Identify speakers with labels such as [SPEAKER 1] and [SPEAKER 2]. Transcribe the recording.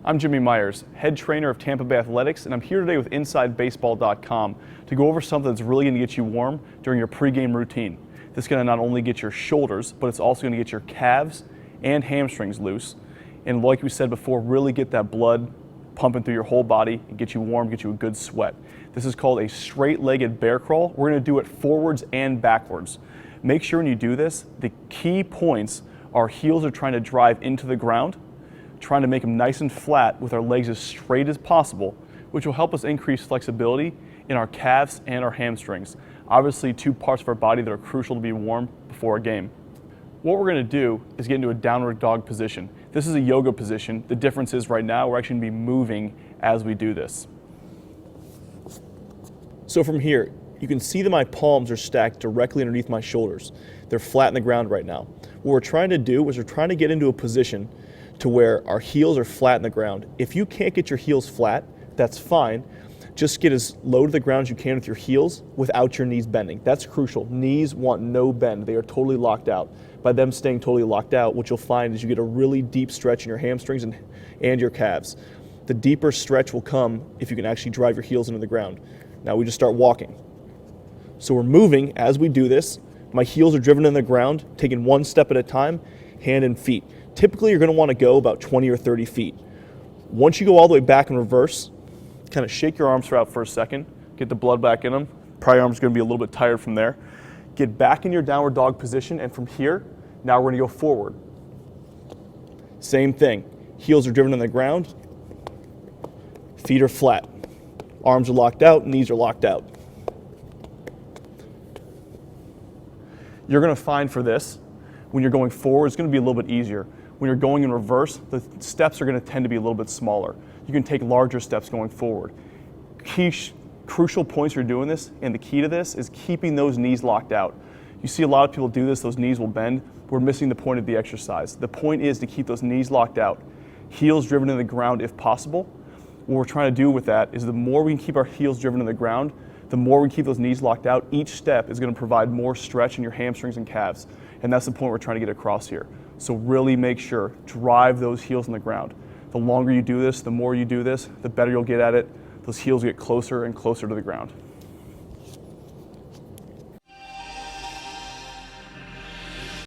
[SPEAKER 1] I'm Jimmy Myers, head trainer of Tampa Bay Athletics, and I'm here today with InsideBaseball.com to go over something that's really going to get you warm during your pregame routine. This is going to not only get your shoulders, but it's also going to get your calves and hamstrings loose. And like we said before, really get that blood pumping through your whole body and get you warm, get you a good sweat. This is called a straight-legged bear crawl. We're going to do it forwards and backwards. Make sure when you do this, the key points are heels are trying to drive into the ground, trying to make them nice and flat with our legs as straight as possible, which will help us increase flexibility in our calves and our hamstrings. Obviously, two parts of our body that are crucial to be warm before a game. What we're going to do is get into a downward dog position. This is a yoga position. The difference is right now we're actually going to be moving as we do this. So from here, you can see that my palms are stacked directly underneath my shoulders. They're flat in the ground right now. What we're trying to do is we're trying to get into a position to where our heels are flat in the ground. If you can't get your heels flat, that's fine. Just get as low to the ground as you can with your heels without your knees bending. That's crucial. Knees want no bend. They are totally locked out. By them staying totally locked out, what you'll find is you get a really deep stretch in your hamstrings and your calves. The deeper stretch will come if you can actually drive your heels into the ground. Now we just start walking. So we're moving as we do this. My heels are driven in the ground, taking one step at a time, hand and feet. Typically, you're going to want to go about 20 or 30 feet. Once you go all the way back in reverse, kind of shake your arms out for a second, get the blood back in them. Probably your arm's going to be a little bit tired from there. Get back in your downward dog position, and from here, now we're going to go forward. Same thing. Heels are driven in the ground, feet are flat. Arms are locked out, knees are locked out. You're going to find for this, when you're going forward, it's going to be a little bit easier. When you're going in reverse, the steps are going to tend to be a little bit smaller. You can take larger steps going forward. Crucial points you're doing this, and the key to this is keeping those knees locked out. You see a lot of people do this, those knees will bend. We're missing the point of the exercise. The point is to keep those knees locked out. Heels driven in the ground if possible. What we're trying to do with that is the more we can keep our heels driven in the ground, the more we keep those knees locked out, each step is going to provide more stretch in your hamstrings and calves. And that's the point we're trying to get across here. So really make sure, drive those heels in the ground. The longer you do this, the more you do this, the better you'll get at it. Those heels get closer and closer to the ground.